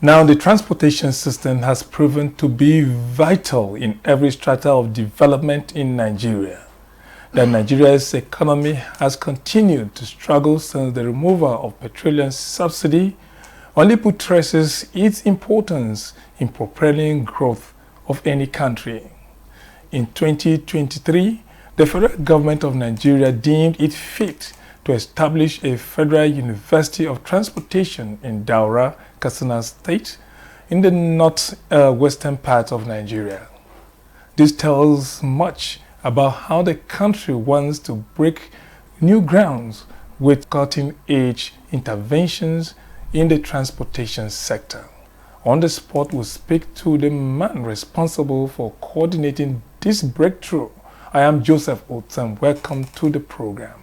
Now, the transportation system has proven to be vital in every strata of development in Nigeria. That Nigeria's economy has continued to struggle since the removal of petroleum subsidy only buttresses its importance in propelling growth of any country. In 2023, the federal government of Nigeria deemed it fit to establish a Federal University of Transportation in Daura, Katsayal State, in the northwestern part of Nigeria. This tells much about how the country wants to break new grounds with cutting-edge interventions in the transportation sector. On the spot, we'll speak to the man responsible for coordinating this breakthrough. I am Joseph Otsam. Welcome to the program.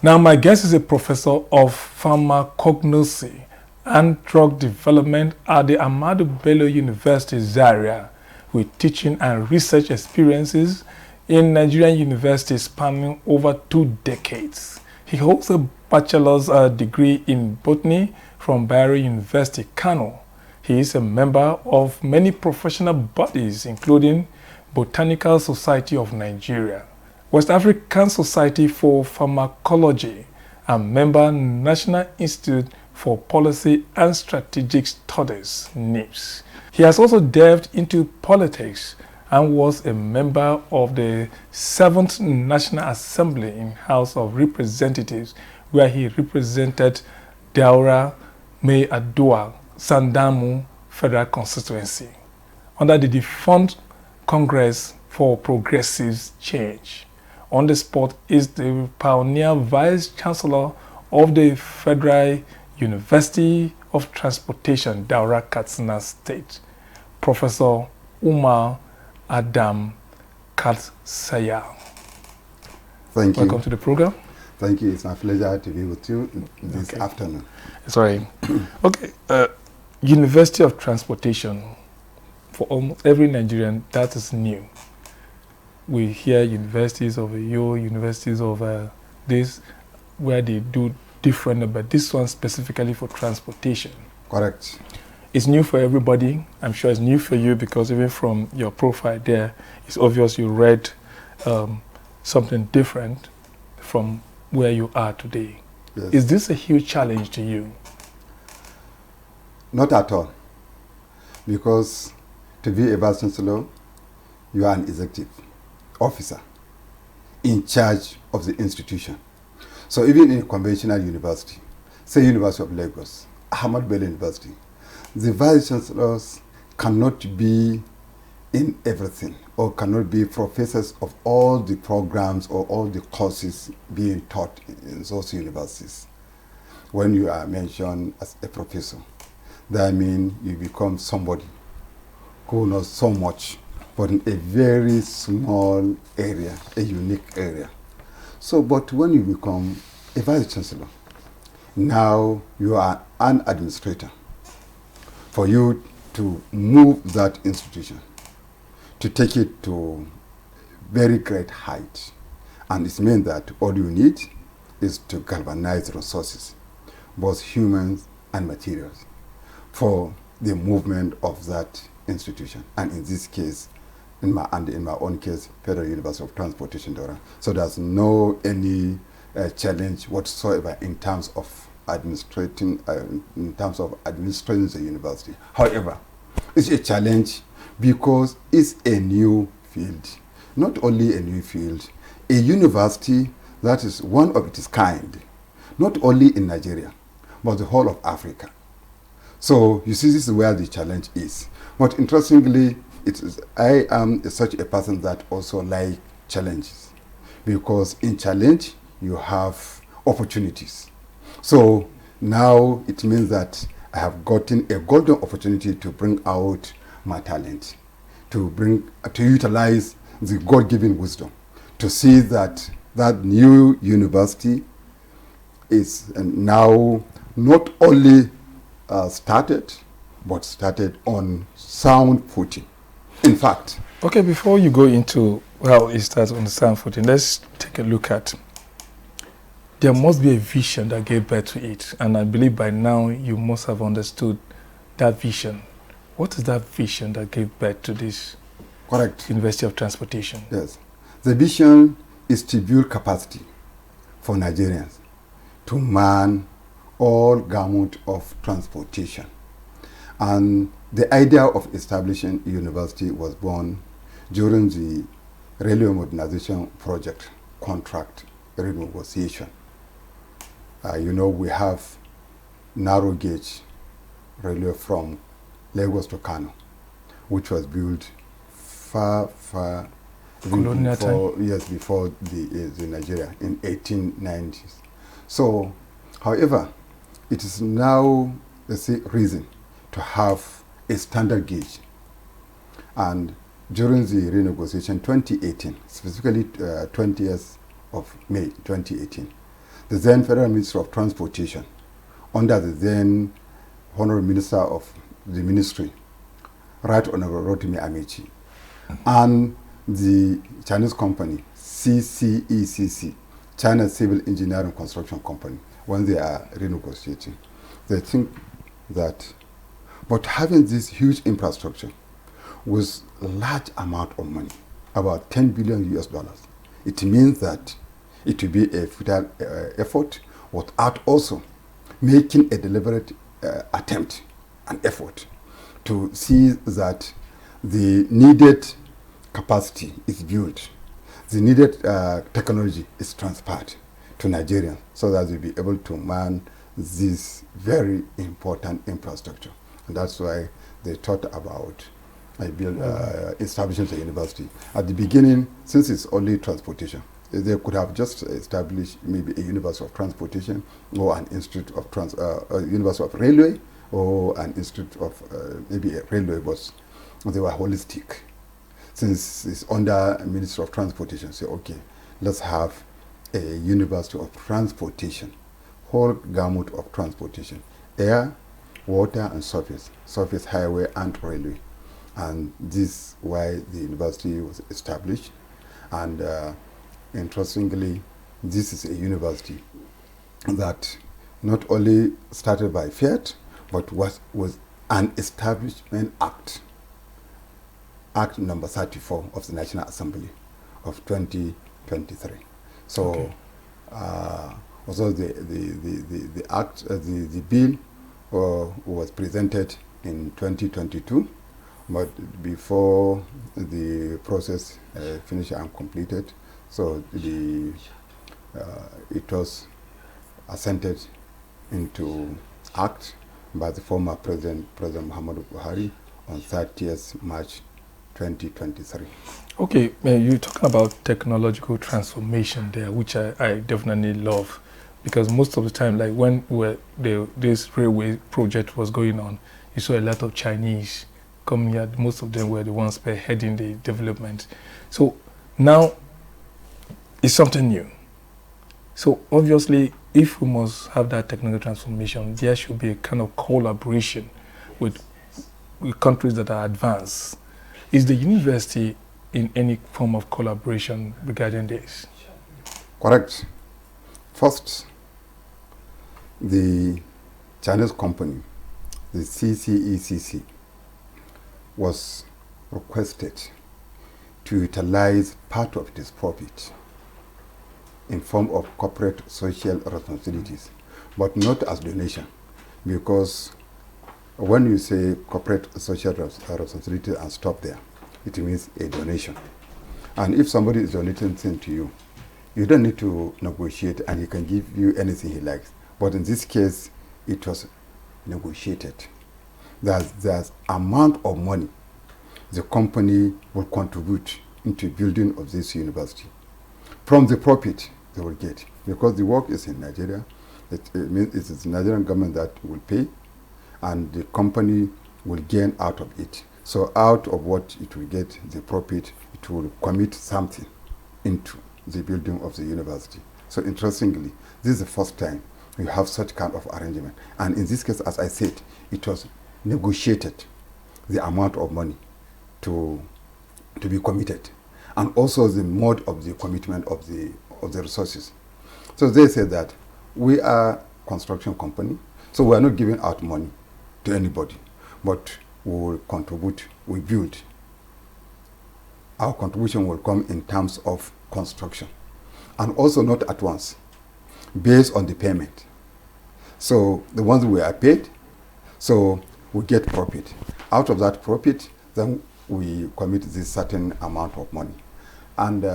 Now, my guest is a professor of pharmacognosy and drug development at the Ahmadu Bello University, Zaria, with teaching and research experiences in Nigerian universities spanning over 2 decades. He holds a bachelor's degree in botany from Bayero University, Kano. He is a member of many professional bodies, including Botanical Society of Nigeria, West African Society for Pharmacology, and member National Institute for Policy and Strategic Studies, NIPS. He has also delved into politics and was a member of the 7th National Assembly in House of Representatives, where he represented Daura, Mai Adua, Sandamu Federal Constituency, under the defunct Congress for Progressive Change. On the spot is the pioneer Vice Chancellor of the Federal University of Transportation, Daura, Katsayal State, Professor Umar Adam Katsayal. Thank you. Welcome to the program. Thank you. It's my pleasure to be with you this afternoon. Sorry. Okay. University of Transportation. For almost every Nigerian, that is new. We hear universities of universities of this, where they do different, but this one specifically for transportation. Correct. It's new for everybody. I'm sure it's new for you because even from your profile there, it's obvious you read something different from where you are today. Yes. Is this a huge challenge to you? Not at all. Because to be a Vice Chancellor, you are an executive officer in charge of the institution. So even in a conventional university, say University of Lagos, Ahmadu Bello University, the Vice Chancellors cannot be in everything or cannot be professors of all the programs or all the courses being taught in those universities. When you are mentioned as a professor, that means you become somebody who knows so much, but in a very small area, a unique area. So, but when you become a Vice Chancellor, now you are an administrator. For you to move that institution, to take it to very great height. And it means that all you need is to galvanize resources, both humans and materials, for the movement of that institution. And in this case, in my own case, Federal University of Transportation, Daura. So there's no any challenge whatsoever in terms of administrating the university. However, it's a challenge because it's a new field. Not only a new field, a university that is one of its kind, not only in Nigeria, but the whole of Africa. So you see, this is where the challenge is. But interestingly, I am such a person that also like challenges, because in challenge you have opportunities. So now it means that I have gotten a golden opportunity to bring out my talent, to utilize the God-given wisdom, to see that that new university is now not only started, but started on sound footing. In fact, Okay, before you go into how it starts on the sound footing, let's take a look at. There must be a vision that gave birth to it, and I believe by now you must have understood that vision. What is that vision that gave birth to this correct. University of Transportation? Yes. The vision is to build capacity for Nigerians to man all gamut of transportation. And the idea of establishing a university was born during the railway modernization project contract renegotiation. We have narrow gauge railway from Lagos to Kano, which was built far Colonial before, yes, before the Nigeria in 1890s. So, however, it is now reason to have a standard gauge. And during the renegotiation 2018, specifically 20th of May 2018, the then Federal Minister of Transportation, under the then Honorable Minister of the Ministry, Right Honorable Rotimi Amechi, and the Chinese company CCECC, China Civil Engineering Construction Company, when they are renegotiating, they think that, but having this huge infrastructure with a large amount of money, about 10 billion US dollars, it means that it will be a futile effort without also making a deliberate attempt and effort to see that the needed capacity is built, the needed technology is transferred to Nigerians so that they'll be able to man this very important infrastructure. And that's why they thought about establishing a university. At the beginning, since it's only transportation, they could have just established maybe a University of Transportation or an Institute of University of Railway or an Institute of maybe a railway bus. They were holistic. Since it's under Ministry of Transportation, say, okay, let's have a University of Transportation, whole gamut of transportation, air, water, and surface highway and railway. And this is why the university was established. And interestingly, this is a university that not only started by fiat, but was an establishment act. Act number 34 of the National Assembly of 2023. So, okay. Also the act, the bill was presented in 2022, but before the process finished and completed, so it was assented into act by the former President Muhammadu Buhari on 30th March 2023. Okay, you're talking about technological transformation there, which I definitely love, because most of the time, like when this railway project was going on, you saw a lot of Chinese coming here. Most of them were the ones spearheading the development. So now it's something new. So obviously, if we must have that technical transformation, there should be a kind of collaboration with countries that are advanced. Is the university in any form of collaboration regarding this? Correct. First, the Chinese company, the CCECC, was requested to utilize part of this profit in form of corporate social responsibilities, but not as donation, because when you say corporate social responsibility and stop there, it means a donation. And if somebody is donating things to you, you don't need to negotiate, and he can give you anything he likes. But in this case, it was negotiated. There's amount of money the company will contribute into building of this university. From the profit they will get, because the work is in Nigeria, it means it is the Nigerian government that will pay, and the company will gain out of it. So out of what it will get, the profit, it will commit something into the building of the university. So interestingly, this is the first time we have such kind of arrangement. And in this case, as I said, it was negotiated, the amount of money to to be committed, and also the mode of the commitment of the resources. So they said that we are construction company, so we are not giving out money to anybody, but we will contribute, we build. Our contribution will come in terms of construction, and also not at once, based on the payment. So the ones we are paid, so we get profit. Out of that profit, then we commit this certain amount of money. And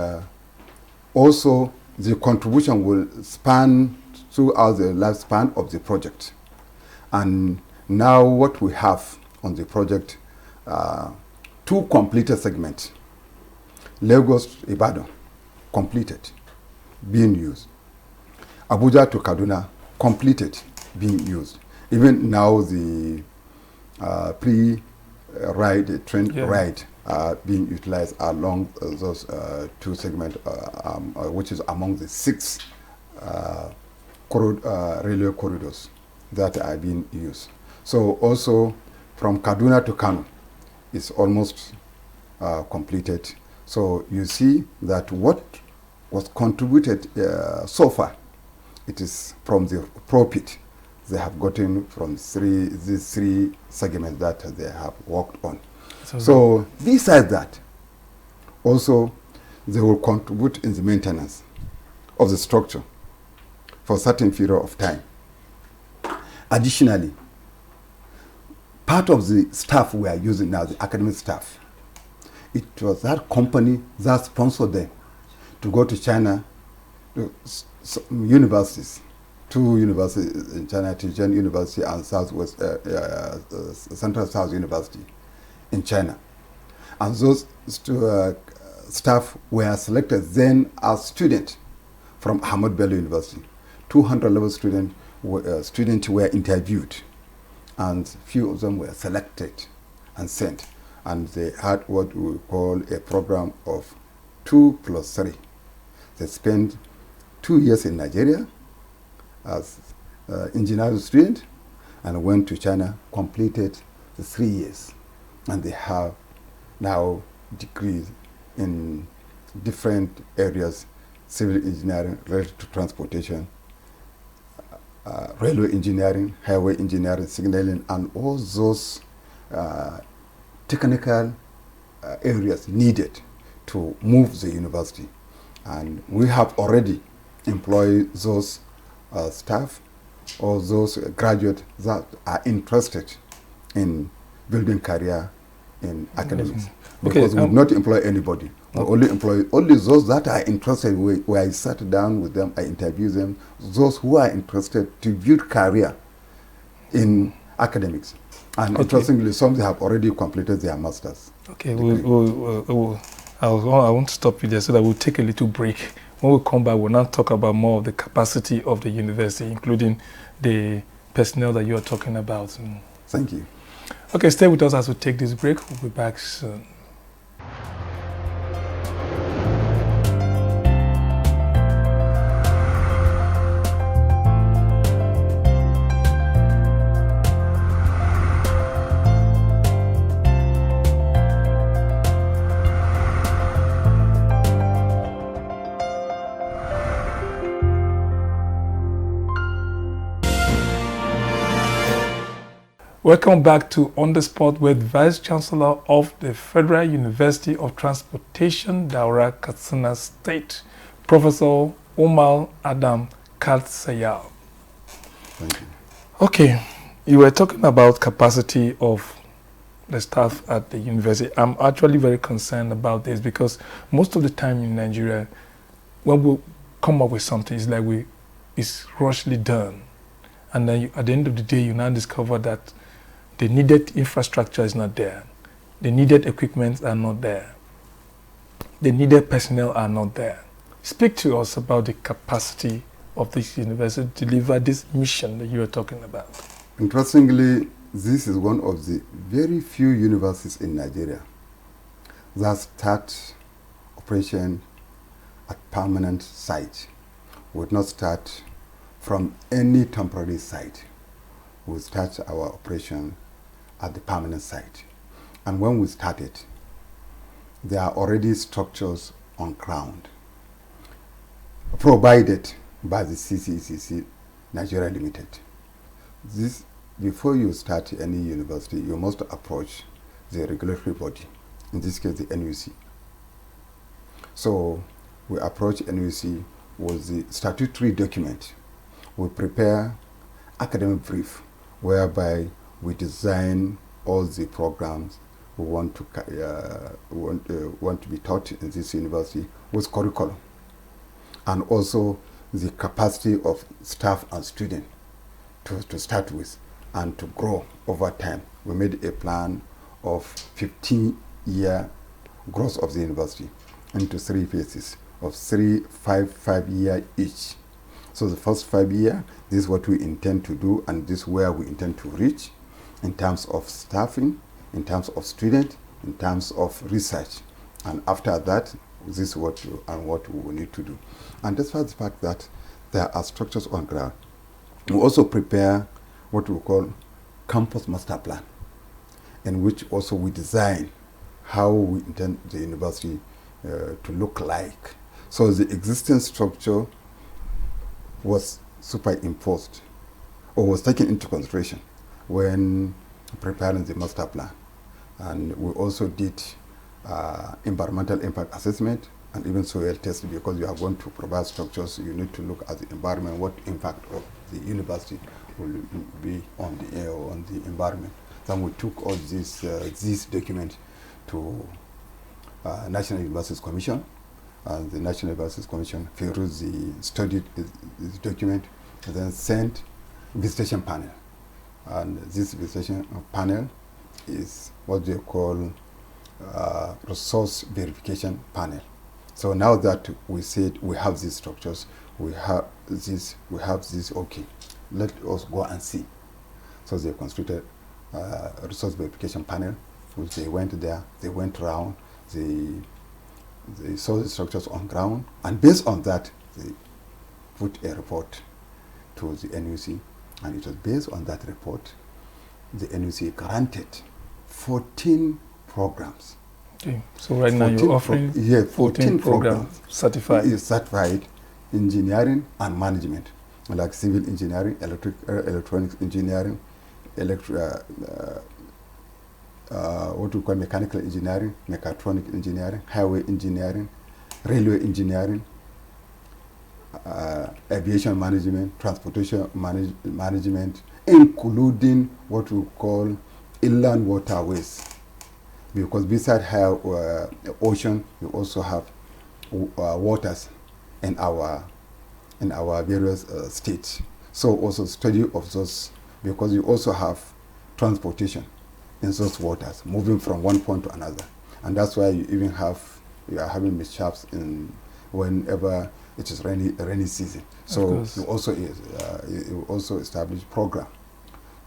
also the contribution will span throughout the lifespan of the project. And now what we have on the project, 2 completed segments. Lagos, Ibadan, completed, being used. Abuja to Kaduna, completed, being used. Even now the train ride being utilized along those 2 segments, which is among the 6 railway corridors that are being used. So also from Kaduna to Kano is almost completed. So you see that what was contributed so far, it is from the profit they have gotten from these 3 segments that they have worked on. So besides that, also they will contribute in the maintenance of the structure for a certain period of time. Additionally, part of the staff we are using now, the academic staff, it was that company that sponsored them to go to China, to universities, 2 universities in China, Tianjin University and Central South University in China. And those staff were selected then as students from Ahmad Bello University. 200 level students were interviewed, and few of them were selected and sent. And they had what we call a program of 2+3. They spent 2 years in Nigeria as engineering student and went to China, completed the 3 years. And they have now degrees in different areas: civil engineering related to transportation, railway engineering, highway engineering, signaling, and all those technical areas needed to move the university. And we have already employed those staff or those graduates that are interested in building career in academics. Because we will not employ anybody. We only employ only those that are interested. Where I sat down with them, I interview them, those who are interested to build career in academics. And interestingly, some they have already completed their masters. Okay, I want to stop you there so that we'll take a little break. When we come back, we'll now talk about more of the capacity of the university, including the personnel that you are talking about. Thank you. Okay, stay with us as we take this break. We'll be back soon. Welcome back to On the Spot with Vice Chancellor of the Federal University of Transportation, Daura, Katsina State, Professor Umar Adam Katsayal. Thank you. Okay, you were talking about capacity of the staff at the university. I'm actually very concerned about this because most of the time in Nigeria, when we come up with something, it's like it's rushly done. And then at the end of the day, you now discover that the needed infrastructure is not there. The needed equipment are not there. The needed personnel are not there. Speak to us about the capacity of this university to deliver this mission that you are talking about. Interestingly, this is one of the very few universities in Nigeria that start operation at permanent site. Would not start from any temporary site. We start our operation at the permanent site. And when we started, there are already structures on ground provided by the CCCC Nigeria Limited. This, before you start any university, you must approach the regulatory body, in this case the NUC. So we approach NUC with the statutory document. We prepare academic brief whereby we design all the programs we want to be taught in this university with curriculum, and also the capacity of staff and students to start with and to grow over time. We made a plan of 15-year growth of the university into 3 phases of 5 year each. So the first 5 years, this is what we intend to do, and this is where we intend to reach in terms of staffing, in terms of students, in terms of research. And after that, this is what we need to do. And despite the fact that there are structures on ground, we also prepare what we call campus master plan, in which also we design how we intend the university to look like. So the existing structure was superimposed or was taken into consideration when preparing the master plan. And we also did environmental impact assessment and even soil testing, because you are going to provide structures. You need to look at the environment, what impact of the university will be on the air or on the environment. Then we took all these documents to National Universities Commission, and the National Universities Commission studied the document, and then sent visitation panel. And this visitation panel is what they call resource verification panel. So now that we said we have these structures, we have this, okay, let us go and see. So they constituted a resource verification panel, which they went there, they went around, they saw the structures on ground, and based on that, they put a report to the NUC, and it was based on that report the NUC granted 14 programs. Okay. So right now you're offering 14 programs certified. Is certified engineering and management, like civil engineering, electronics engineering, what we call mechanical engineering, mechatronic engineering, highway engineering, railway engineering, aviation management, transportation management, including what we call inland waterways. Because beside higher ocean, we also have waters in our various states. So also study of those, because you also have transportation in those waters, moving from one point to another. And that's why you are having mishaps in whenever it is rainy season. So you also establish program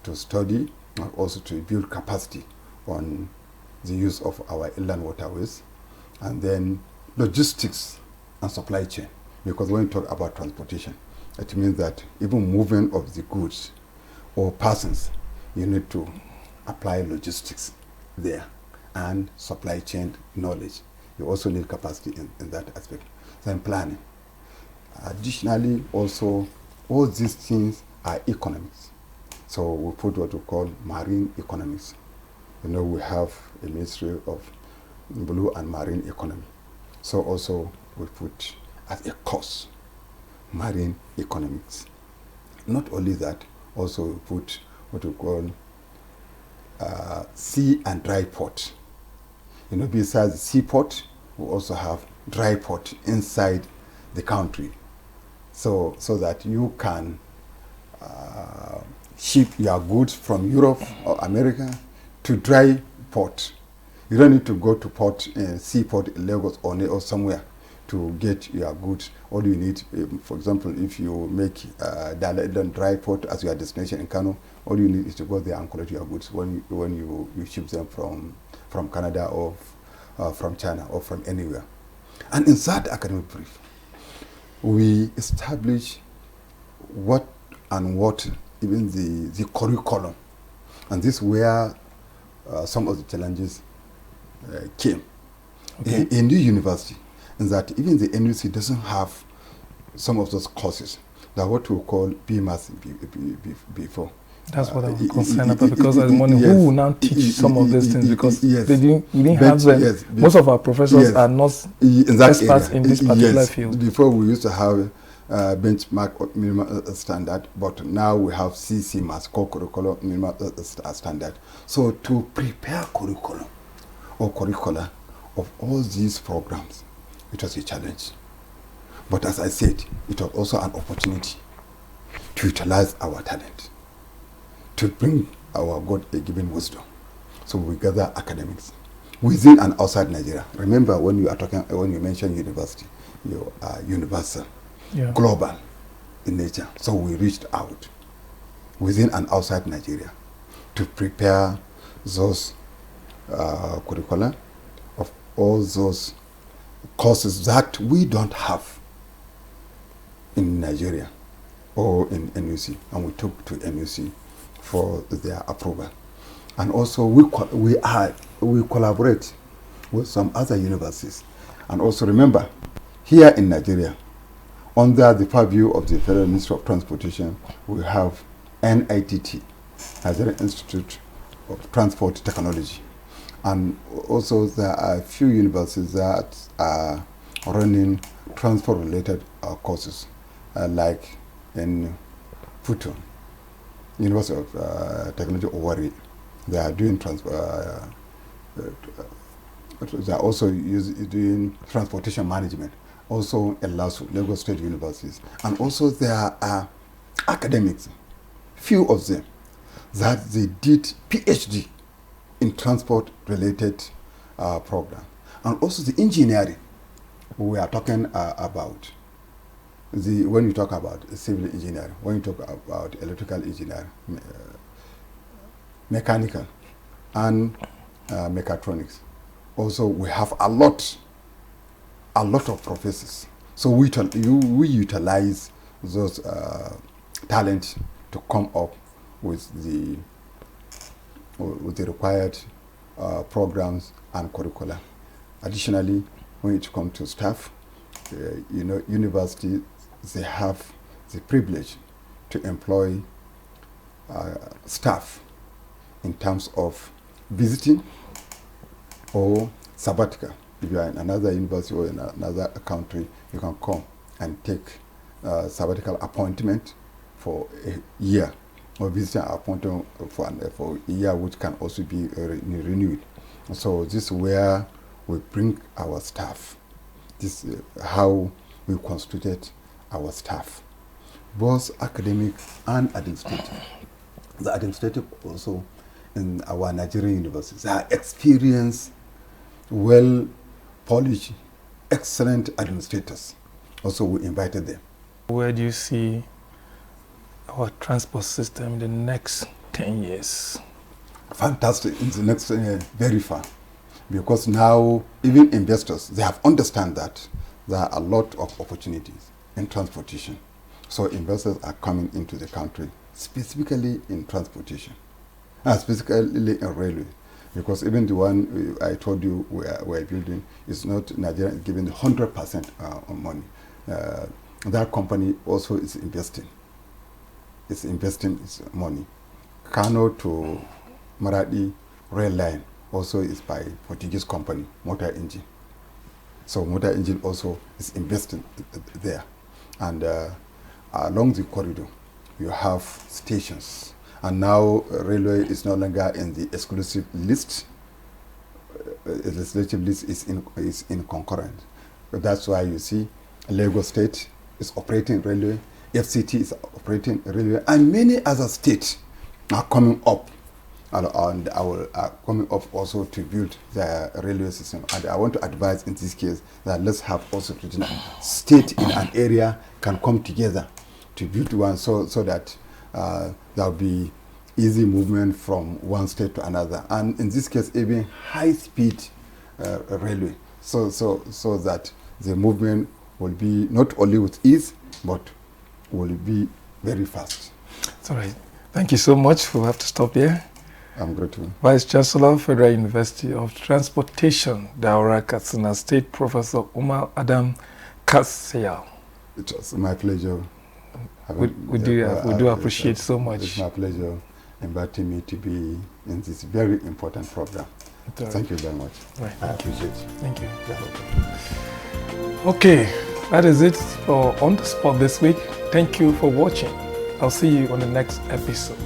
to study and also to build capacity on the use of our inland waterways, and then logistics and supply chain. Because when you talk about transportation, it means that even movement of the goods or persons, you need to apply logistics there and supply chain knowledge. You also need capacity in that aspect. Then planning. Additionally, also, all these things are economics. So we put what we call marine economics. You know, we have a Ministry of Blue and Marine Economy. So also we put as a course marine economics. Not only that, also we put what we call sea and dry port. You know, besides the seaport, we also have dry port inside the country. So that you can ship your goods from Europe or America to dry port. You don't need to go to seaport in Lagos or somewhere to get your goods. All you need, for example, if you make dry port as your destination in Kano, all you need is to go there and collect your goods when you ship them from Canada or from China or from anywhere. And in that academic brief, we establish what even the curriculum, and this where some of the challenges came. Okay. A new university, and that even the NUC doesn't have some of those courses that what we call BMAS before. That's what I was concerned about, because at the morning, yes, who will now teach some of these things, because yes, we didn't have them. Yes, most of our professors yes, are not in that experts area. in this particular Yes, field. before we used to have benchmark minimum standard, but now we have CCMAS, co-curricular minimum standard. So to prepare curriculum or curricula of all these programs, it was a challenge. But as I said, it was also an opportunity to utilize our talent, to bring our God-given wisdom. So we gather academics within and outside Nigeria. Remember, when you mention university, you are universal, global in nature. So we reached out within and outside Nigeria to prepare those curricula of all those courses that we don't have in Nigeria or in NUC, and we took to NUC for their approval. And also we collaborate with some other universities. And also remember, here in Nigeria, under the purview of the Federal Ministry of Transportation, we have NITT, Nigerian Institute of Transport Technology. And also there are a few universities that are running transport-related courses, like in Futon, University of Technology Owari. They are doing they are also doing transportation management. Also in Lagos State Universities. And also there are academics, few of them, that they did PhD in transport-related program. And also the engineering we are talking about. When you talk about civil engineering, when you talk about electrical engineering, mechanical, and mechatronics, also we have a lot of professors. So we utilize those talent to come up with the required programs and curricula. Additionally, when it comes to staff, universities, they have the privilege to employ staff in terms of visiting or sabbatical. If you are in another university or in another country, you can come and take sabbatical appointment for a year, or visiting appointment for a year, which can also be renewed. So this is where we bring our staff. This is how we constituted our staff, both academic and administrative. The administrative also in our Nigerian universities, they are experienced, well-polished, excellent administrators. Also, we invited them. Where do you see our transport system in the next 10 years? Fantastic. In the next 10 years, very far. Because now, even investors, they have understand that there are a lot of opportunities in transportation. So investors are coming into the country, specifically in transportation, specifically in railway. Because even the one I told you we're building is not Nigeria giving 100% on money. That company also is investing. It's investing its money. Kano to Maradi rail line also is by Portuguese company, Motor Engine. So Motor Engine also is investing there. And along the corridor, you have stations. And now railway is no longer in the exclusive list. Legislative list is in concurrent. But that's why you see Lagos State is operating railway, FCT is operating railway, and many other states are coming up and are coming up also to build the railway system. And I want to advise in this case that let's have also state in an area can come together to build one, so that there will be easy movement from one state to another. And in this case, even high-speed railway, so that the movement will be not only with ease, but will be very fast. It's all right. Thank you so much. We'll have to stop here. I'm grateful. Vice Chancellor, Federal University of Transportation, Daura, Katsina State, Professor Umar Adam Katsayal. It was my pleasure. We do appreciate so much. It's my pleasure inviting me to be in this very important program. Thank you very much. Right. I appreciate it. Thank you. Okay, that is it for On the Spot this week. Thank you for watching. I'll see you on the next episode.